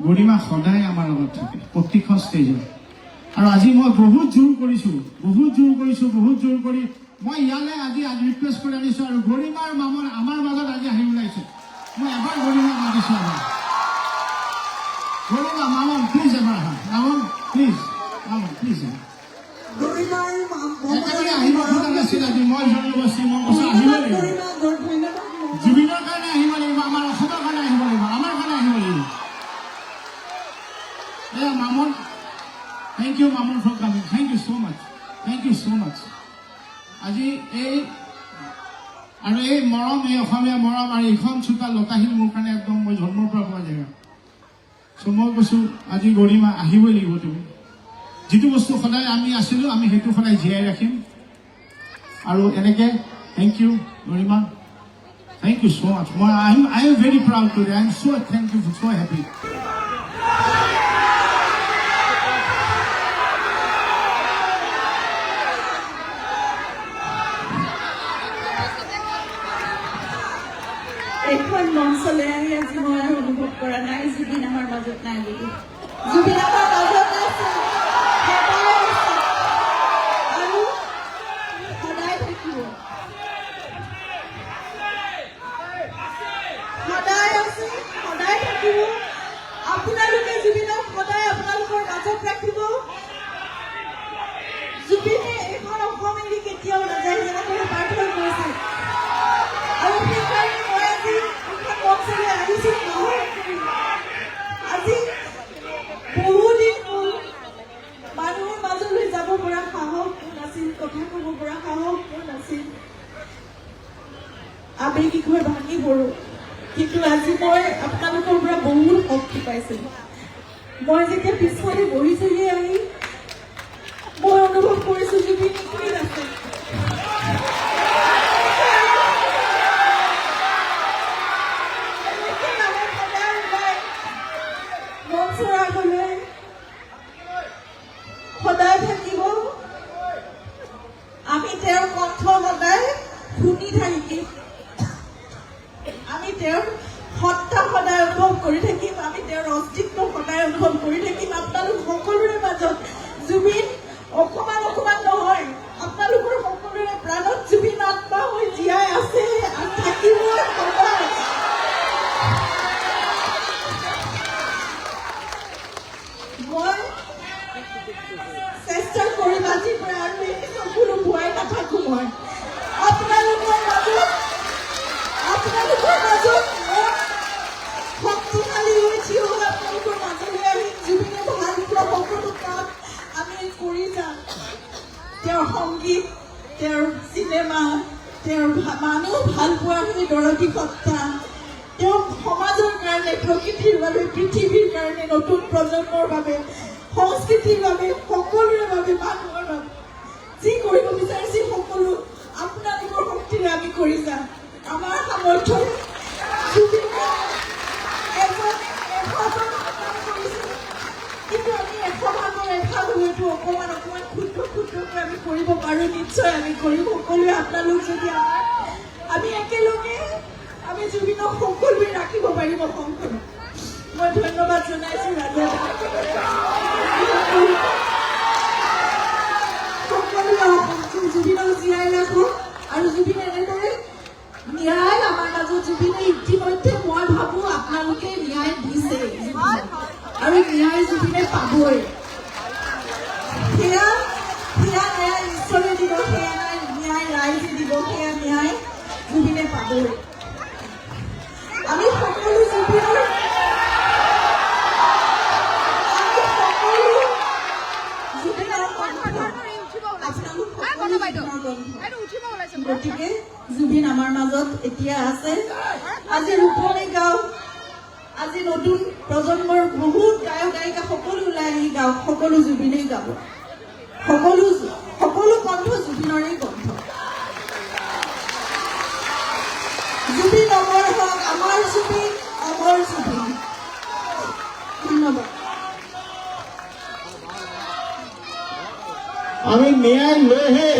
গৰিমা সদায় আমাৰ লগত থাকে প্ৰতিখন ষ্টেজত। আৰু আজি মই বহুত জোৰ কৰিছোঁ কৰি মই ইয়ালৈ আজি ৰিকুৱেষ্ট কৰি আনিছোঁ। আৰু গৰিমাৰ মামন আমাৰ মাজত আজি আহি ওলাইছে। মই এবাৰ গৰিমাক মাতিছোঁ। আমাৰ গৰিমা মামন প্লিজ এবাৰ আহা। মামন প্লিজ একেবাৰে আহিব খোজা নাছিল। আজি মই জনগোষ্ঠী মই কৈছোঁ আহিব লাগিব। জুবিনৰ কাৰণে আহিব লাগিব, আমাৰ অসমৰ কাৰণে আহিব লাগিব, আমাৰ কাৰণে আহিব লাগিব। Yeah, Mamun. Thank you, Mamun, for coming. Thank you so much. আজি আৰু এই মৰম, এই অসমীয়া মৰম আৰু এইখন চোকা লতাশিল মোৰ কাৰণে একদম মই জন্মৰ পৰা পোৱা জেগা। চ' মই কৈছোঁ আজি গৰিমা আহিবই লাগিব। তুমি যিটো বস্তু সদায় আমি আছিলোঁ, আমি সেইটো সদায় জীয়াই ৰাখিম। আৰু এনেকৈ thank you Garima, thank you so much. I am very proud today. I am so thankful, so happy. এখন মঞ্চলে আহি আজি মই আৰু অনুভৱ কৰা নাই জুবিন আমাৰ মাজত নাই বুলি। জুবিন আমাৰ মাজত আছে আৰু সদায় থাকিব, সদায় আছে, সদায় থাকিব। আপোনালোকে জুবিনক সদায় আপোনালোকৰ মাজত ৰাখিব। জুবিনে এইখন অসম এৰি কেতিয়াও নাযায় যেনেকৈ প্ৰাৰ্থনা কৰিছে। আৰু সেইকাৰণে মই আজি এইখন মঞ্চলৈ আহিছোঁ আজি বহুদিন হ'ল মানুহৰ মাজলৈ যাব পৰা সাহস মোৰ নাছিল, কথা ক'ব পৰা সাহস মোৰ নাছিল, আবেগিক হৈ ভাঙি পৰোঁ। কিন্তু আজি মই আপোনালোকৰ পৰা বহুত শক্তি পাইছিলোঁ। মই যেতিয়া পিছফালে বহিছোহি আহি মই অনুভৱ কৰিছোঁ জুবিন এইখিনিত আছে। সদায় থাকিব। আমি তেওঁৰ কণ্ঠ সদায় শুনি থাকিম, আমি তেওঁৰ সত্তা সদায় অনুভৱ কৰি থাকিম, আমি তেওঁৰ অস্তিত্ব সদায় অনুভৱ কৰি থাকিম। আপোনালোক সকলোৰে মাজত জুবিন অকমান নহয়, আপোনালোকৰ সকলোৰে প্ৰাণত জুবিন আত্মা হৈ জীয়াই আছে আৰু থাকিব সদায়। মই চেষ্টা কৰিম আজিৰ পৰা আৰু এই সকলো ভুৱাই নাথাকো। মই আপোনালোকৰ মাজত শক্তিশালী হৈ থিয় হৈ আপোনালোকৰ মাজলৈ আহিম। জুবিনে ভাল পোৱা সকলো কাম আমি কৰি যাম। তেওঁৰ সংগীত, তেওঁৰ চিনেমা, তেওঁৰ মানুহ ভাল পোৱাৰ সেই দৰদী সত্তা, তেওঁ সমাজৰ কাৰণে, প্ৰকৃতিৰ বাবে, পৃথিৱীৰ কাৰণে, নতুন প্ৰজন্মৰ বাবে, সংস্কৃতিৰ বাবে, সকলোৰে বাবে, মানুহৰ বাবে যি কৰিব বিচাৰিছে সকলো আপোনালোকৰ শক্তিৰে আমি কৰি যাম। আমাৰ সামৰ্থ্যৰে কিন্তু আমি 100 ভাগৰ এভাগ হয়তো অকমান ক্ষুদ্ৰকৈ আমি কৰিব পাৰোঁ। নিশ্চয় আমি কৰিম। সকলোৱে আপোনালোক যদি আমি একেলগে আমি জুবিনক সকলোৱে ৰাখিব পাৰিব সংসদত। মই ধন্যবাদ জনাইছোঁ ৰাজক। সকলোৱে জুবিনক জীয়াই ৰাখক আৰু জুবিন এনেদৰে ন্যায় আমাৰ মাজত জুবিনে ইতিমধ্যে মই ভাবোঁ আপোনালোকে ন্যায় দিছে আৰু ন্যায় জুবিনে পাবই। সেয়া ন্যায় ঈশ্বৰে দিব, সেয়া ন্যায় ৰাইজে দিব, সেয়া ন্যায় জুবিনে পাবই। আমি সকলো জুবিনৰ গতিকে জুবিন আমাৰ মাজত এতিয়া আছে। আজি ৰূপনী গাঁও, আজি নতুন প্ৰজন্মৰ বহুত গায়ক গায়িকা সকলো ওলাই আহি গাঁও, সকলো জুবিনেই গাব, সকলো কণ্ঠ জুবিনৰেই কণ্ঠ। জুবিন অমৰ হওক, আমাৰ জুবিন, অমৰ জুবিন। ধন্যবাদ। আমি ন্যায় লৈহে